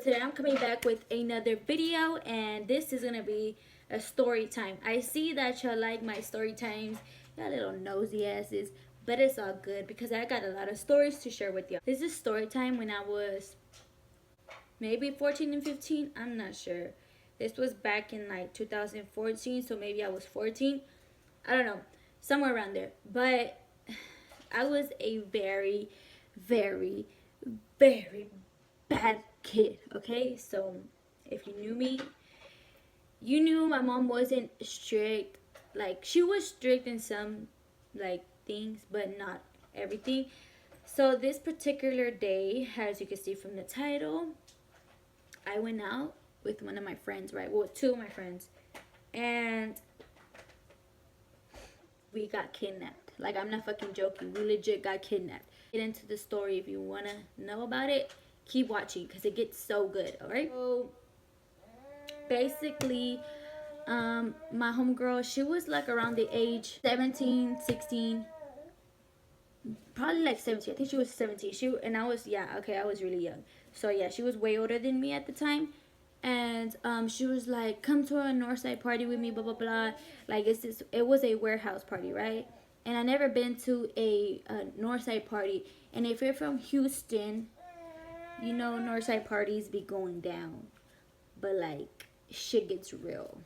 today I'm coming back with another video, and this is gonna be a story time. I see that y'all like my story times, y'all little nosy asses, but it's all good because I got a lot of stories to share with y'all. This is story time when I was maybe 14 and 15, I'm not sure. This was back in like 2014, so maybe I was 14. I don't know, somewhere around there. But I was a very, very, very bad kid, okay? So if you knew me, you knew my mom wasn't strict. Like, she was strict in some like things, but not everything. So this particular day, as you can see from the title, I went out with one of my friends, right? Well, two of my friends, and we got kidnapped. Like, I'm not fucking joking. We legit got kidnapped. Get into the story. If you want to know about it, keep watching because it gets so good. All right, so basically, my homegirl, she was like around the age 17, 16, probably like 17. I think she was 17. And I was, yeah, okay, I was really young. So yeah, she was way older than me at the time. And she was like, come to a Northside party with me, blah blah blah. Like, it was a warehouse party, right? And I never been to a Northside party. And if you're from Houston, you know Northside parties be going down, but like shit gets real.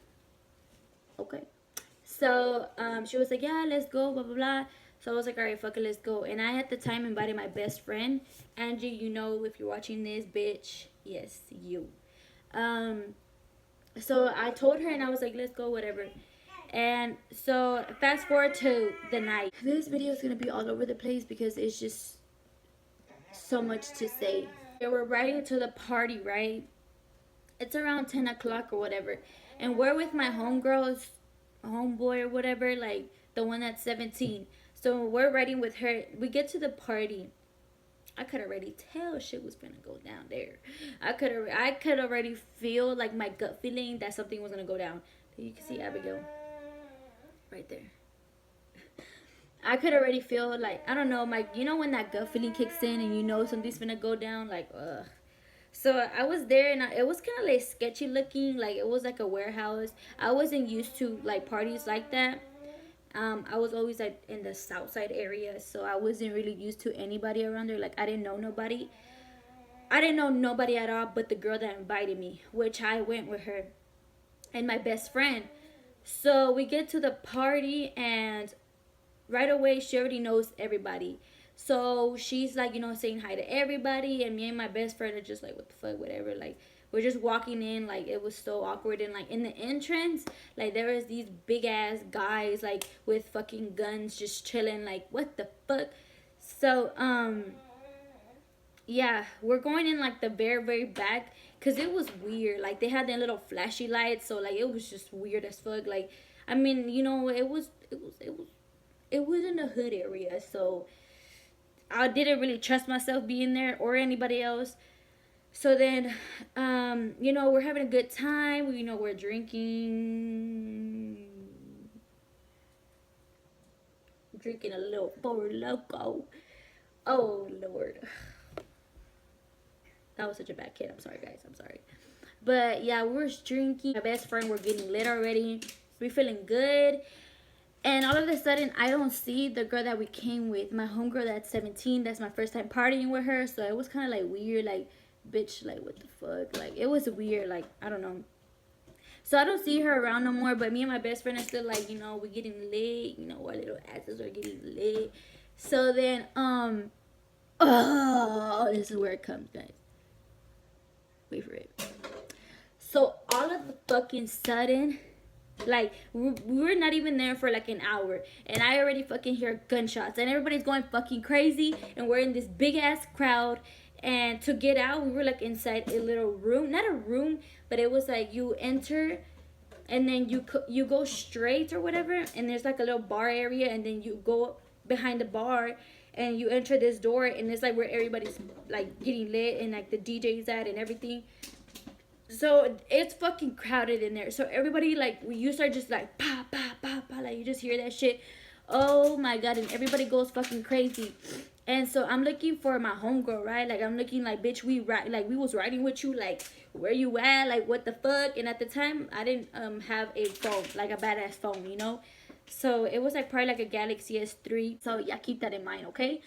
Okay. So she was like, yeah, let's go, blah blah blah. So I was like, all right, fuck it, let's go. And I at the time invited my best friend Angie. You know, if you're watching this, bitch, yes, you. So I told her, and I was like, let's go, whatever. And so fast forward to the night. This video is gonna be all over the place because it's just so much to say. Yeah, we're riding to the party, right? It's around 10 o'clock or whatever, and we're with my homegirls, homeboy or whatever, like the one that's 17. So we're riding with her. We get to the party. I could already tell shit was gonna go down there. I could already feel, like, my gut feeling that something was gonna go down. You can see Abigail right there. I could already feel, like, I don't know, you know when that gut feeling kicks in and you know something's gonna go down, like, ugh. So I was there, and it was kind of like sketchy looking, like it was like a warehouse. I wasn't used to like parties like that. I was always like in the south side area, so I wasn't really used to anybody around there. Like, I didn't know nobody. I didn't know nobody at all but the girl that invited me, which I went with her and my best friend. So we get to the party, and right away she already knows everybody. So she's like, you know, saying hi to everybody, and me and my best friend are just like, what the fuck, whatever. Like, we're just walking in, like, it was so awkward. And like in the entrance, like, there was these big ass guys, like, with fucking guns just chilling, like, what the fuck. So yeah, we're going in like the very, very back because it was weird. Like, they had their little flashy lights, so like it was just weird as fuck. Like, I mean, you know, it was in the hood area, so I didn't really trust myself being there or anybody else. So then, you know, we're having a good time. You know, we're drinking a little Four Loko. Oh Lord, that was such a bad kid. I'm sorry, guys. I'm sorry. But yeah, we're drinking. My best friend, we're getting lit already. We're feeling good. And all of a sudden, I don't see the girl that we came with. My homegirl that's 17. That's my first time partying with her. So it was kind of like weird. Like, bitch, like, what the fuck? Like, it was weird. Like, I don't know. So I don't see her around no more. But me and my best friend are still like, you know, we're getting lit. You know, our little asses are getting lit. So then, oh, this is where it comes, guys. Wait for it. So all of the fucking sudden, like, we were not even there for like an hour, and I already fucking hear gunshots, and everybody's going fucking crazy, and we're in this big ass crowd. And to get out, we were like inside a little room, not a room, but it was like you enter, and then you go straight or whatever, and there's like a little bar area, and then you go behind the bar, and you enter this door, and it's like where everybody's like getting lit, and like the DJ's at and everything. So it's fucking crowded in there. So everybody, like, you start just like pa pa pa pa, like, you just hear that shit. Oh my god, and everybody goes fucking crazy. And so I'm looking for my homegirl, right? Like I'm looking like, bitch, we was riding with you, like where you at, like what the fuck. And at the time I didn't have a phone, like a badass phone, you know. So it was like probably like a Galaxy S3. So yeah, keep that in mind, okay?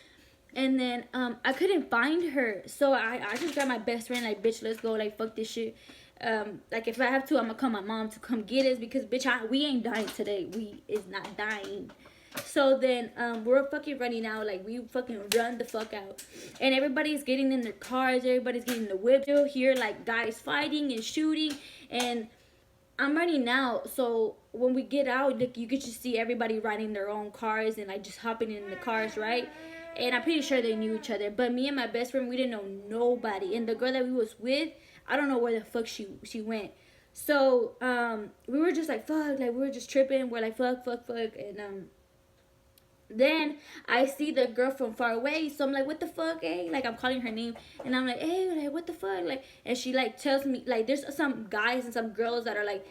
And then I couldn't find her, so I just got my best friend, like, bitch, let's go, like, fuck this shit. Like, if I have to, I'm gonna call my mom to come get us, because bitch, we ain't dying today. We is not dying. So then we're fucking running out, like, we fucking run the fuck out, and everybody's getting in their cars, everybody's getting the whip. Still hear like guys fighting and shooting, and I'm running out. So when we get out, like, you could just see everybody riding their own cars and like just hopping in the cars, right? And I'm pretty sure they knew each other. But me and my best friend, we didn't know nobody. And the girl that we was with, I don't know where the fuck she went. So we were just like, fuck, like we were just tripping. We're like, fuck. And then I see the girl from far away, so I'm like, what the fuck, eh? Like, I'm calling her name, and I'm like, hey, like, what the fuck? Like, and she like tells me, like, there's some guys and some girls that are like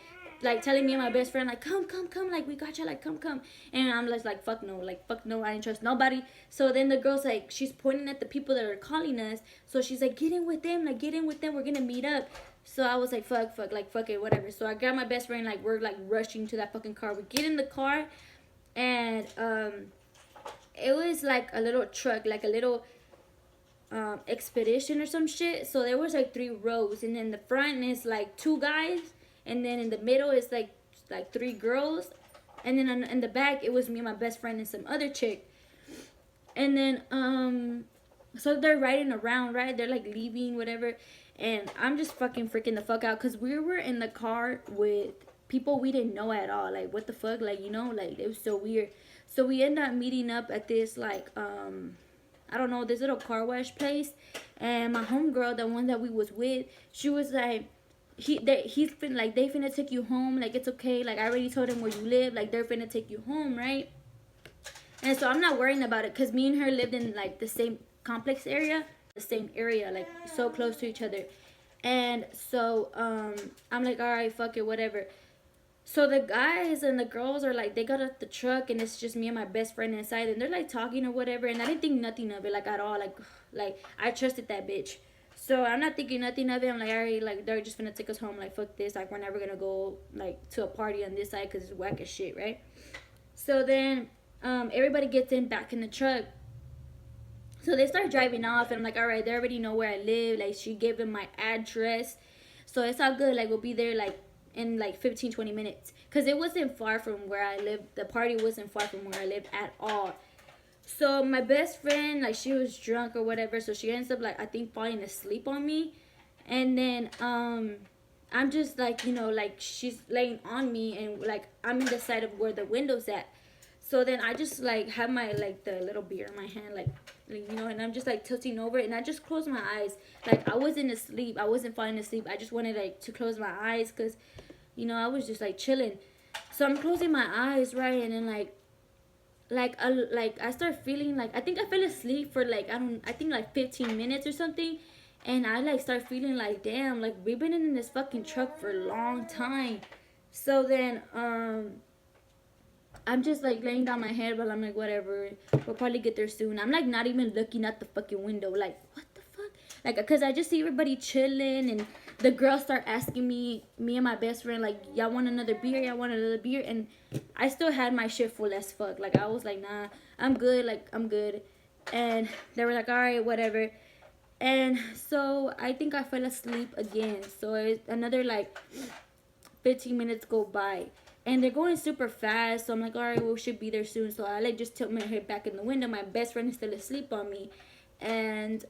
telling me and my best friend, like, come, like, we got you, like, come. And I'm just like, fuck no, I ain't trust nobody. So then the girl's like, she's pointing at the people that are calling us, so she's like, get in with them, we're gonna meet up. So I was like, fuck it, whatever. So I got my best friend, like, we're like rushing to that fucking car. We get in the car, and it was like a little truck, like a little expedition or some shit. So there was like 3 rows, and then the front is like 2 guys, and then in the middle is like 3 girls, and then in the back it was me and my best friend and some other chick. And then so they're riding around, right? They're like leaving, whatever, and I'm just fucking freaking the fuck out, because we were in the car with people we didn't know at all. Like, what the fuck, like, you know, like, it was so weird. So we end up meeting up at this, like, I don't know, this little car wash place. And my homegirl, the one that we was with, she was like, he's been like, they finna take you home. Like, it's okay. Like, I already told them where you live. Like, they're finna take you home, right? And so I'm not worrying about it, because me and her lived in, like, the same complex area. The same area, like, so close to each other. And so, I'm like, all right, fuck it, whatever. So the guys and the girls are like, they got out the truck, and it's just me and my best friend inside, and they're like talking or whatever, and I didn't think nothing of it, like, at all. Like I trusted that bitch, so I'm not thinking nothing of it. I'm like, alright, like, they're just gonna take us home, like, fuck this, like, we're never gonna go like to a party on this side, because it's whack as shit, right? So then everybody gets in back in the truck, so they start driving off, and I'm like, alright, they already know where I live. Like, she gave them my address, so it's all good. Like, we'll be there like in like 15-20 minutes, because it wasn't far from where I lived. The party wasn't far from where I lived at all. So my best friend, like, she was drunk or whatever, so she ends up, like, I think falling asleep on me. And then I'm just like, you know, like, she's laying on me, and like, I'm in the side of where the window's at. So then I just like have my, like, the little beer in my hand, like, you know, and I'm just like tilting over, and I just close my eyes. Like, I wasn't asleep, I wasn't falling asleep, I just wanted, like, to close my eyes, because, you know, I was just like chilling. So I'm closing my eyes, right? And then I start feeling like, I think I fell asleep for like, I think like 15 minutes or something. And I like start feeling like, damn, like, we've been in this fucking truck for a long time. So then I'm just like laying down my head, but I'm like, whatever, we'll probably get there soon. I'm like not even looking at the fucking window, like, what the fuck? Like, because I just see everybody chilling, and the girls start asking me and my best friend, like, y'all want another beer? And I still had my shit full as fuck. Like, I was like, nah, I'm good, like, I'm good. And they were like, all right, whatever. And so I think I fell asleep again. So it's another like 15 minutes go by, and they're going super fast. So I'm like, all right, well, we should be there soon. So I like just tilt my head back in the window. My best friend is still asleep on me, and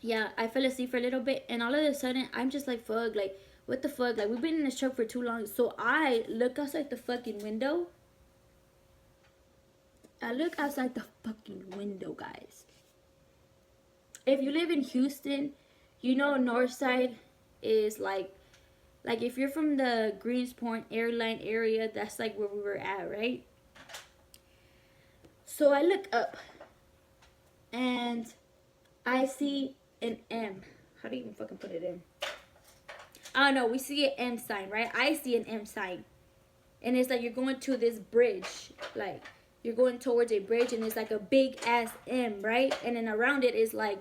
yeah, I fell asleep for a little bit, and all of a sudden I'm just like, fuck, like, what the fuck? Like, we've been in this truck for too long. So I look outside the fucking window. Guys. If you live in Houston, you know Northside is like if you're from the Greenspoint airline area, that's like where we were at, right? So I look up, and I see an M. How do you even fucking put it in? I don't know. We see an M sign, right? I see an M sign, and it's like you're going to this bridge, like you're going towards a bridge, and it's like a big ass M, right? And then around it is like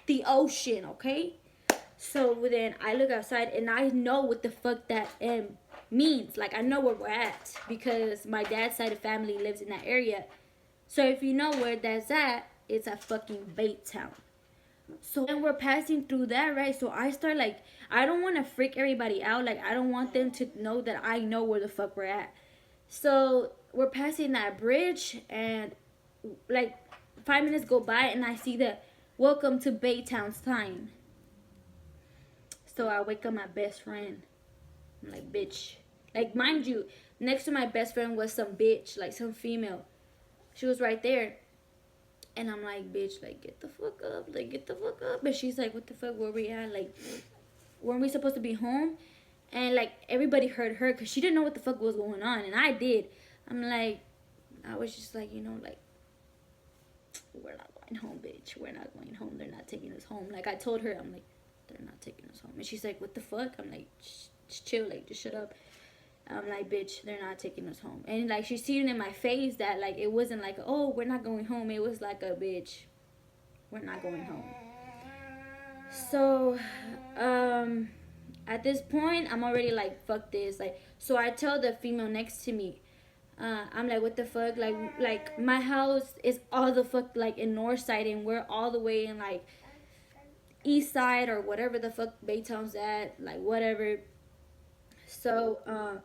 the ocean, okay? So then I look outside and I know what the fuck that M means. Like, I know where we're at because my dad's side of family lives in that area. So if you know where that's at, it's a fucking bait town. So then we're passing through that, right? So I start like, I don't want to freak everybody out. Like, I don't want them to know that I know where the fuck we're at. So we're passing that bridge, and like 5 minutes go by, and I see the welcome to Baytown sign. So I wake up my best friend. I'm like, bitch. Like, mind you, next to my best friend was some bitch, like some female. She was right there. And I'm like, bitch, like, get the fuck up. Like, get the fuck up. But she's like, what the fuck, where we at? Like, weren't we supposed to be home? And, like, everybody heard her because she didn't know what the fuck was going on. And I did. I'm like, I was just like, you know, like, we're not going home, bitch. We're not going home. They're not taking us home. Like, I told her, I'm like, they're not taking us home. And she's like, what the fuck? I'm like, just chill. Like, just shut up. I'm like, bitch, they're not taking us home. And, like, she's seeing in my face that, like, it wasn't like, oh, we're not going home. It was like a, bitch, we're not going home. So, at this point, I'm already like, fuck this. Like, so I tell the female next to me, I'm like, what the fuck? Like my house is all the fuck, like, in north side, and we're all the way in, like, east side or whatever the fuck Baytown's at, like, whatever. So,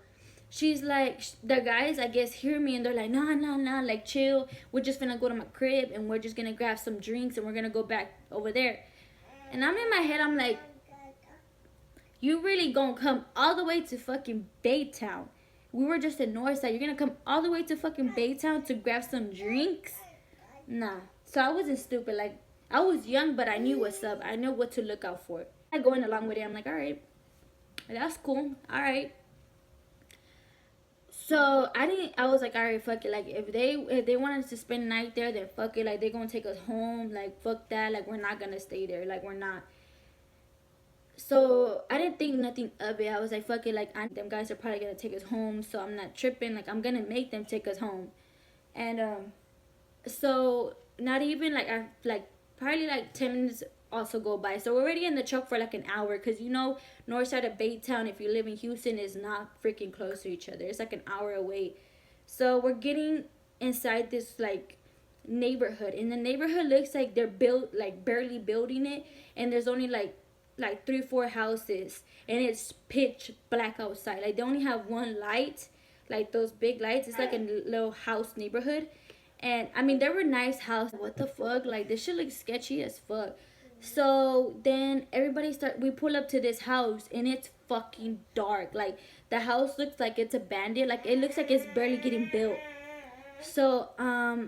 she's like, the guys, I guess, hear me, and they're like, nah, like, chill. We're just gonna go to my crib, and we're just gonna grab some drinks, and we're gonna go back over there. And I'm in my head, I'm like, you really gonna come all the way to fucking Baytown? We were just in Northside. You're gonna come all the way to fucking Baytown to grab some drinks? Nah. So I wasn't stupid. Like, I was young, but I knew what's up. I knew what to look out for. I going along with it. I'm like, all right, that's cool. All right. So I was like, all right, fuck it. Like, if they wanted to spend the night there, then fuck it. Like, they're gonna take us home. Like, fuck that. Like, we're not gonna stay there. Like, we're not. So I didn't think nothing of it. I was like, fuck it. Like, them guys are probably gonna take us home, so I'm not tripping. Like, I'm gonna make them take us home. And so not even like probably like 10 minutes also go by. So we're already in the truck for like an hour, because you know, north side of Baytown, if you live in Houston, is not freaking close to each other. It's like an hour away. So we're getting inside this like neighborhood, and the neighborhood looks like they're built, like, barely building it, and there's only like 3-4 houses, and it's pitch black outside. Like, they only have one light, like those big lights. It's like a little house neighborhood. And I mean, there were nice houses. What the fuck? Like, this shit looks sketchy as fuck. So then we pull up to this house, and it's fucking dark. Like, the house looks like it's abandoned. Like, it looks like it's barely getting built. So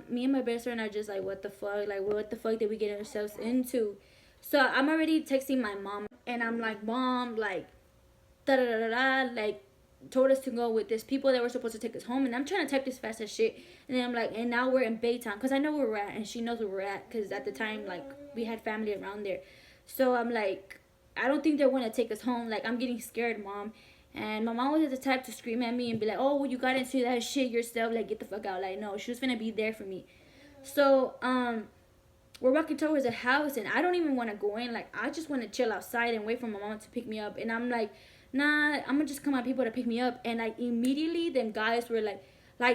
me and my best friend are just like, what the fuck? Like, what the fuck did we get ourselves into? So I'm already texting my mom, and I'm like, Mom, like, like, told us to go with this people that were supposed to take us home. And I'm trying to type this fast as shit. And then I'm like, and now we're in Baytown, because I know where we're at, and she knows where we're at, because at the time, like, we had family around there. So I'm like, I don't think they want to take us home. Like, I'm getting scared, Mom. And my mom was the type to scream at me and be like, oh, well, you got into that shit yourself. Like, get the fuck out. Like, no, she was gonna be there for me. So we're walking towards a house, and I don't even want to go in. Like, I just want to chill outside and wait for my mom to pick me up. And I'm like, nah, I'm gonna just call my people to pick me up. And like, immediately them guys were like,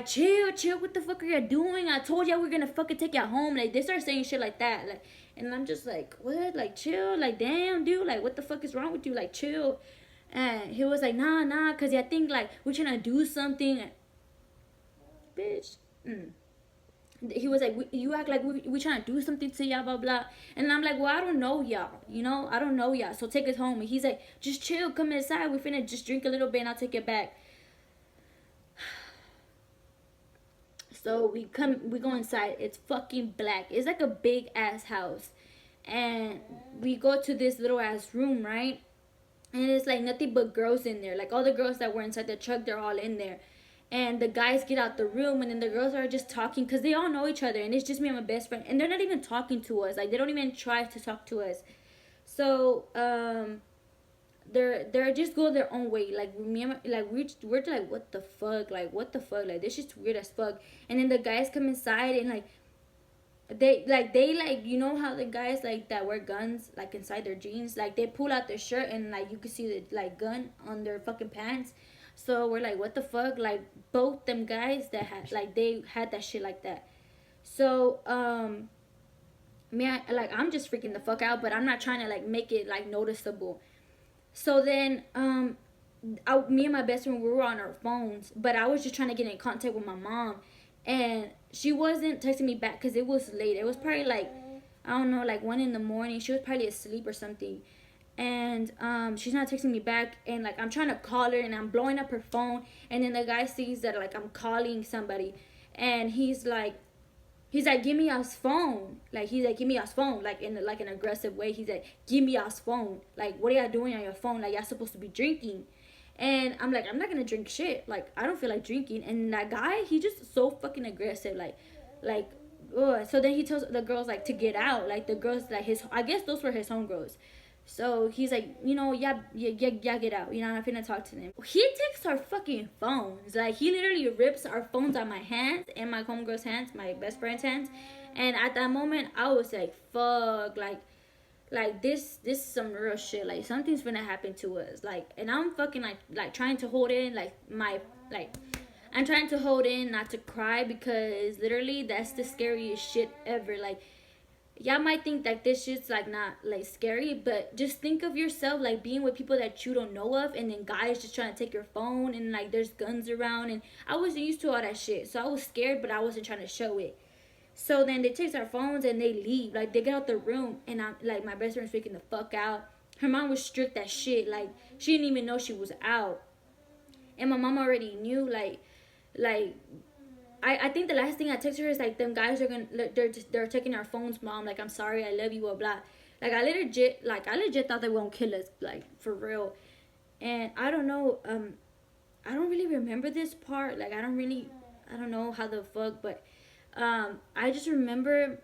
chill, what the fuck are you doing? I told y'all we're gonna fucking take y'all home. Like, they start saying shit like that. Like, and I'm just like, what? Like, chill. Like, damn, dude. Like, what the fuck is wrong with you? Like, chill. And he was like, nah, cause I think, like, we're trying to do something. Bitch. He was like, you act like we trying to do something to y'all, blah, blah. And I'm like, well, I don't know y'all. You know, I don't know y'all. So take us home. And he's like, just chill. Come inside. We finna just drink a little bit, and I'll take it back. So we go inside. It's fucking black. It's like a big ass house. And we go to this little ass room, right? And it's like nothing but girls in there. Like, all the girls that were inside the truck, they're all in there. And the guys get out the room, and then the girls are just talking, because they all know each other, and it's just me and my best friend. And they're not even talking to us. Like, they don't even try to talk to us. So they're just go their own way. Like me and like we're like what the fuck, like this shit's weird as fuck. And then the guys come inside and like they like, you know how the guys like that wear guns like inside their jeans, like they pull out their shirt and like you can see the like gun on their fucking pants. So we're like what the fuck, like both them guys that had like they had that shit like that. So me like I'm just freaking the fuck out, but I'm not trying to like make it like noticeable. So then me and my best friend, we were on our phones, but I was just trying to get in contact with my mom, and she wasn't texting me back because it was late. It was probably like, I don't know, like 1 in the morning. She was probably asleep or something, and she's not texting me back. And like I'm trying to call her, and I'm blowing up her phone, and then the guy sees that like I'm calling somebody, and he's like, give me your phone. Like he's like, give me your phone, like in like an aggressive way. He's like, give me your phone. Like what are y'all doing on your phone? Like y'all supposed to be drinking. And I'm like, I'm not gonna drink shit. Like I don't feel like drinking. And that guy, he just so fucking aggressive. Like, ugh. So then he tells the girls like to get out. Like the girls, like his, I guess those were his homegirls. So he's like, you know, yeah, get out. You know, I'm finna talk to them. He takes our fucking phones. Like he literally rips our phones out my hands and my homegirl's hands, my best friend's hands. And at that moment, I was like, fuck, like this is some real shit. Like something's gonna happen to us. Like, and I'm fucking like trying to hold in like my like. I'm trying to hold in not to cry because literally that's the scariest shit ever. Like y'all might think that this shit's like not like scary, but just think of yourself like being with people that you don't know of, and then guys just trying to take your phone, and like there's guns around, and I wasn't used to all that shit, so I was scared, but I wasn't trying to show it. So then they take our phones and they leave. Like they get out the room, and I'm like, my best friend's freaking the fuck out. Her mom was strict as shit. Like she didn't even know she was out, and my mom already knew. Like I think the last thing I texted her is like, them guys are gonna, they're taking our phones, mom. Like I'm sorry, I love you, blah blah. Like I legit thought they were gonna kill us, like for real. And I don't know, I don't really remember this part. Like I don't know how the fuck, but I just remember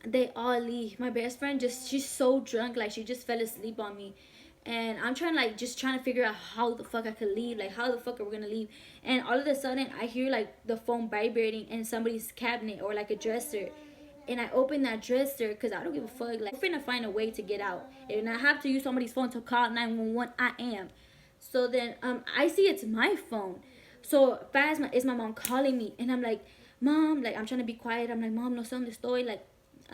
they all leave. My best friend she's so drunk, like she just fell asleep on me. And I'm trying to figure out how the fuck I could leave. Like how the fuck are we gonna leave? And all of a sudden I hear like the phone vibrating in somebody's cabinet or like a dresser. And I open that dresser because I don't give a fuck. Like I'm finna find a way to get out. And I have to use somebody's phone to call 911. I am. So then I see it's my phone. So fast it's my mom calling me, and I'm like, Mom, like I'm trying to be quiet. I'm like, Mom, no son the story. Like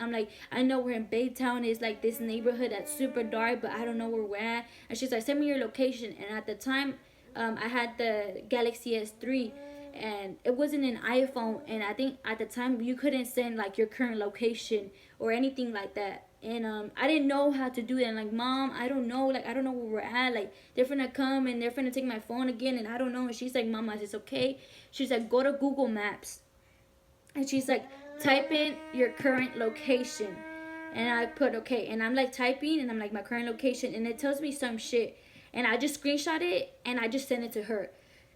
I'm like, I know we're in Baytown. It's like this neighborhood that's super dark, but I don't know where we're at. And she's like, send me your location. And at the time, I had the Galaxy S3, and it wasn't an iPhone. And I think at the time you couldn't send like your current location or anything like that. And I didn't know how to do that. And like, Mom, I don't know. Like I don't know where we're at. Like they're finna come and they're finna take my phone again, and I don't know. And she's like, Mama, it's okay. She's like, go to Google Maps. And she's like, type in your current location. And I put okay, and I'm like typing, and I'm like, my current location, and it tells me some shit, and I just screenshot it and I just sent it to her.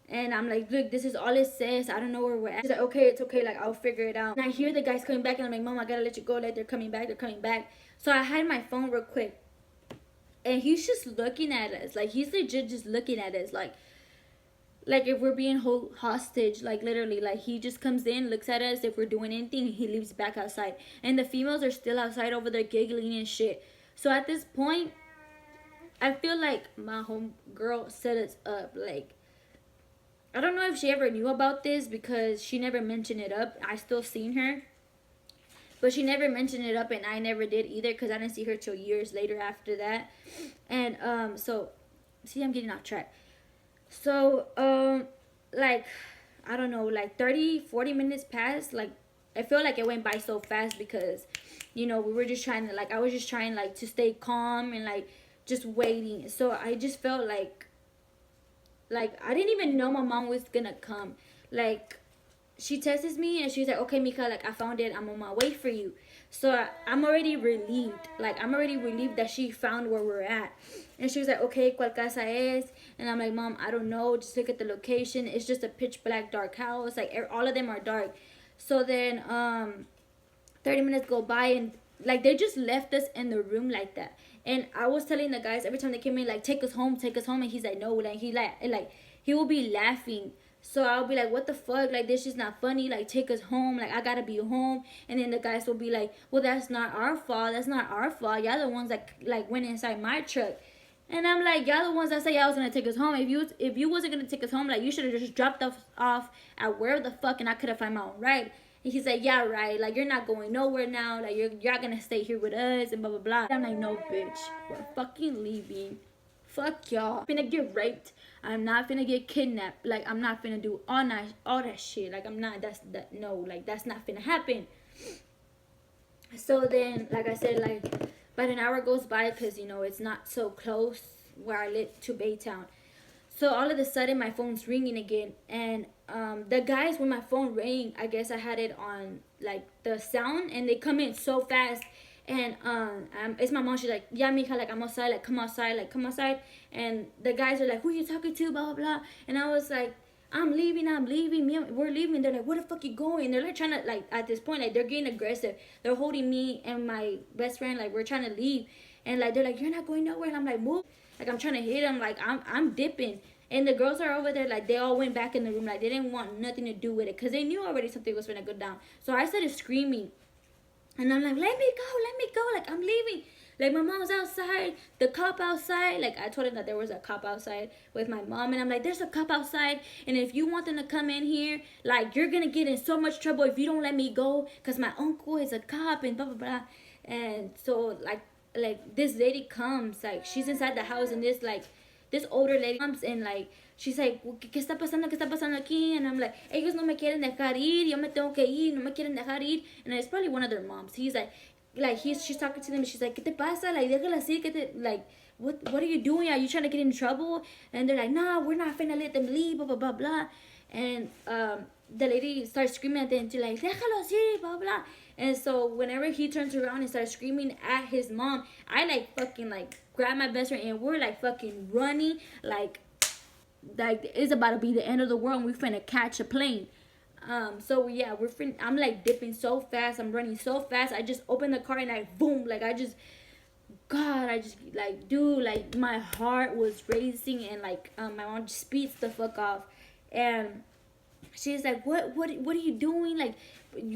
And I'm like, look, this is all it says. I don't know where we're at. She's like, okay, it's okay, like I'll figure it out. And I hear the guys coming back, and I'm like, Mom, I gotta let you go. Like they're coming back. So I had my phone real quick, and he's just looking at us. Like he's legit just looking at us, like if we're being hostage, like literally, like he just comes in, looks at us. If we're doing anything, he leaves back outside, and the females are still outside over there giggling and shit. So at this point, I feel like my home girl set us up. Like I don't know if she ever knew about this because she never mentioned it up. I still seen her, but she never mentioned it up, and I never did either because I didn't see her till years later after that. And so see, I'm getting off track. So like I don't know, like 30-40 minutes passed. Like I feel like it went by so fast because, you know, we were just trying to, like, I was just trying like to stay calm and like just waiting. So I just felt like I didn't even know my mom was gonna come. Like she texts me and she's like, okay, Mika, like I found it, I'm on my way for you. So I'm already relieved. Like I'm already relieved that she found where we're at. And she was like, okay, ¿cuál casa es? And I'm like, Mom, I don't know. Just look at the location. It's just a pitch black dark house. Like all of them are dark. So then 30 minutes go by, and like they just left us in the room like that. And I was telling the guys every time they came in, like, take us home, and he's like, no, like, he will be laughing. So I'll be like, what the fuck? Like, this is not funny. Like, take us home. Like, I gotta be home. And then the guys will be like, well, that's not our fault. That's not our fault. Y'all the ones that, like, went inside my truck. And I'm like, y'all the ones that say y'all was gonna take us home. If you wasn't gonna take us home, like, you should have just dropped us off at where the fuck, and I could have found my own ride. And he's like, yeah, right. Like, you're not going nowhere now. Like, you're gonna stay here with us and blah blah blah. I'm like, no, bitch, we're fucking leaving. Fuck y'all. I'm finna get raped. I'm not finna get kidnapped. Like, I'm not finna do all that shit. Like, I'm not. No. Like, that's not finna happen. So then, like I said, like, about an hour goes by because, you know, it's not so close where I live to Baytown. So all of a sudden, my phone's ringing again. And the guys, when my phone rang, I guess I had it on, like, the sound. And they come in so fast. And it's my mom. She's like, yeah, mija, like, I'm outside. Like, come outside. Like, come outside. And the guys are like, who are you talking to? Blah, blah, blah. And I was like, I'm leaving. We're leaving. They're like, where the fuck you going? They're like trying to, like, at this point, like, they're getting aggressive. They're holding me and my best friend, like, we're trying to leave. And, like, they're like, you're not going nowhere. And I'm like, move. Like, I'm trying to hit them. Like, I'm dipping. And the girls are over there, like, they all went back in the room. Like, they didn't want nothing to do with it. Because they knew already something was going to go down. So I started screaming. And I'm like, let me go. Like, I'm leaving. Like, my mom's outside, the cop outside. Like, I told him that there was a cop outside with my mom. And I'm like, there's a cop outside. And if you want them to come in here, like, you're going to get in so much trouble if you don't let me go. Because my uncle is a cop and blah, blah, blah. And so, like, this lady comes. Like, she's inside the house. And this older lady comes and, like, she's like, ¿qué está pasando? ¿Qué está pasando aquí? And I'm like, ellos no me quieren dejar ir. Yo me tengo que ir. No me quieren dejar ir. And it's probably one of their moms. He's like, she's talking to them. And she's like, ¿qué te pasa? Like, déjala así. Like, what are you doing? Are you trying to get in trouble? And they're like, nah, we're not finna let them leave. Blah, blah, blah, blah. And the lady starts screaming at them. She's like, déjalo así. Blah, blah. And so whenever he turns around and starts screaming at his mom, I, like, fucking, like, grab my best friend. And we're, like, fucking running. Like, it's about to be the end of the world and we finna catch a plane. So yeah, I'm like dipping so fast, I'm running so fast. I just opened the car and I boom, like, I just like, dude, like, my heart was racing. And like, my mom just speeds the fuck off. And she's like, what are you doing? Like,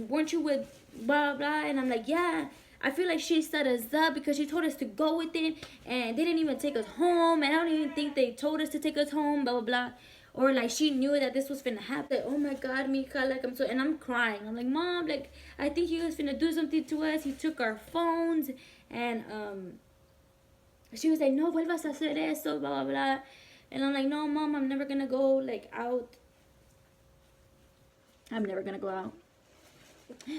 weren't you with blah blah? And I'm like, yeah. I feel like she set us up because she told us to go with it, and they didn't even take us home. And I don't even think they told us to take us home, blah, blah, blah. Or, like, she knew that this was finna happen. Like, oh, my God, Mika, like, and I'm crying. I'm like, Mom, like, I think he was finna do something to us. He took our phones. And, she was like, no vuelvas a hacer eso, blah, blah, blah. And I'm like, no, Mom, I'm never gonna go, like, out. I'm never gonna go out.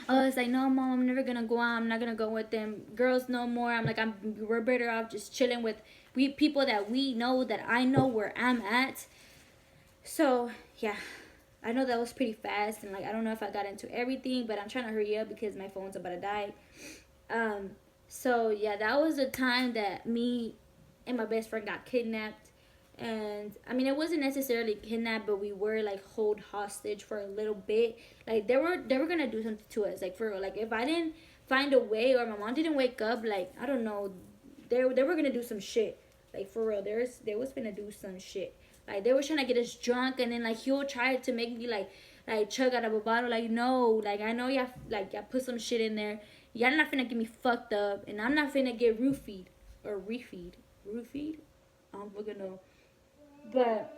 I was like, no, Mom, I'm never gonna go out. I'm not gonna go with them girls no more. I'm like, we're better off just chilling with people that we know, that I know where I'm at. So yeah, I know that was pretty fast, and like, I don't know if I got into everything, but I'm trying to hurry up because my phone's about to die. So yeah, that was the time that me and my best friend got kidnapped. And I mean, it wasn't necessarily kidnapped, but we were like hold hostage for a little bit. Like, they were gonna do something to us, like, for real. Like, if I didn't find a way, or my mom didn't wake up, like, I don't know, they were gonna do some shit. Like, for real, they was gonna do some shit. Like, they were trying to get us drunk, and then like, he'll try to make me like chug out of a bottle. Like, no, like, I know y'all, like, y'all put some shit in there. Y'all not finna get me fucked up, and I'm not finna get roofied or refeed. I'm gonna know. But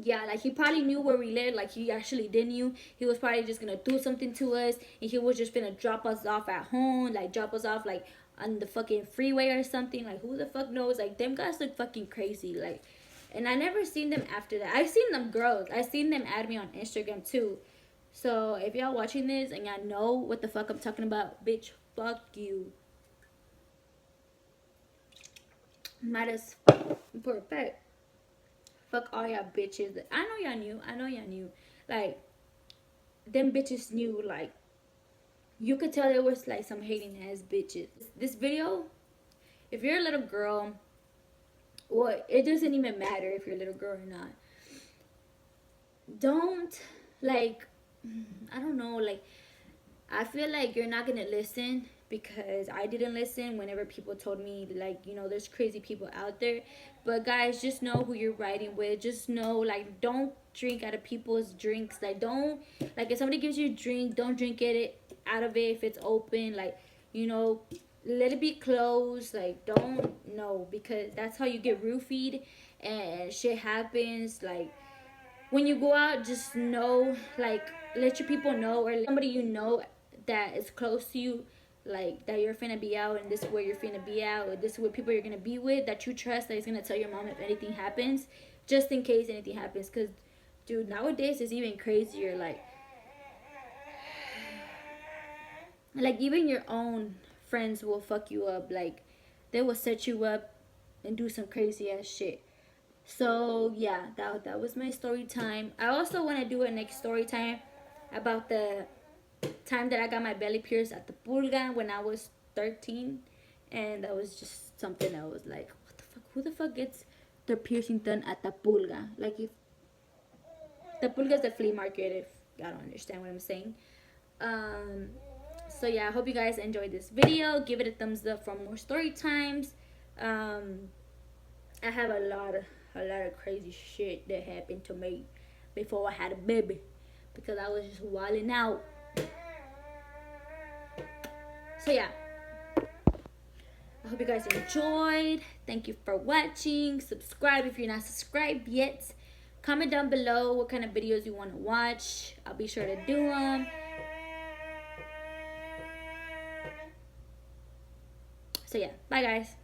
yeah, like, he probably knew where we lived. Like, he actually did knew. He was probably just gonna do something to us, and he was just gonna drop us off at home, like, drop us off like on the fucking freeway or something. Like, who the fuck knows? Like, them guys look fucking crazy. Like, and I never seen them after that. I've seen them girls. I seen them add me on Instagram too. So if y'all watching this and y'all know what the fuck I'm talking about, bitch, fuck you. Might as perfect. Fuck all y'all bitches. I know y'all knew. Like, them bitches knew. Like, you could tell there was like some hating ass bitches. This video, if you're a little girl, well, it doesn't even matter if you're a little girl or not. Don't, like, I don't know, like, I feel like you're not gonna listen because I didn't listen whenever people told me, like, you know, there's crazy people out there. But guys, just know who you're riding with. Just know, like, don't drink out of people's drinks. Like, don't, like, if somebody gives you a drink, don't drink it out of it if it's open. Like, you know, let it be closed. Like, don't, no, because that's how you get roofied and shit happens. Like, when you go out, just know, like, let your people know, or somebody you know that is close to you, like, that you're finna be out and this is where you're finna be out, or this is where people you're gonna be with, that you trust, that is gonna tell your mom if anything happens, just in case anything happens. Because, dude, nowadays it's even crazier. Like even your own friends will fuck you up. Like, they will set you up and do some crazy ass shit. So yeah, that was my story time. I also want to do a next story time about the time that I got my belly pierced at the pulga when I was 13, and that was just something I was like, what the fuck? Who the fuck gets their piercing done at the pulga? Like, if the pulga is the flea market, if y'all don't understand what I'm saying. So yeah, I hope you guys enjoyed this video. Give it a thumbs up for more story times. I have a lot of crazy shit that happened to me before I had a baby, because I was just wilding out. So yeah, I hope you guys enjoyed. Thank you for watching. Subscribe if you're not subscribed yet. Comment down below what kind of videos you want to watch. I'll be sure to do them. So yeah, bye guys.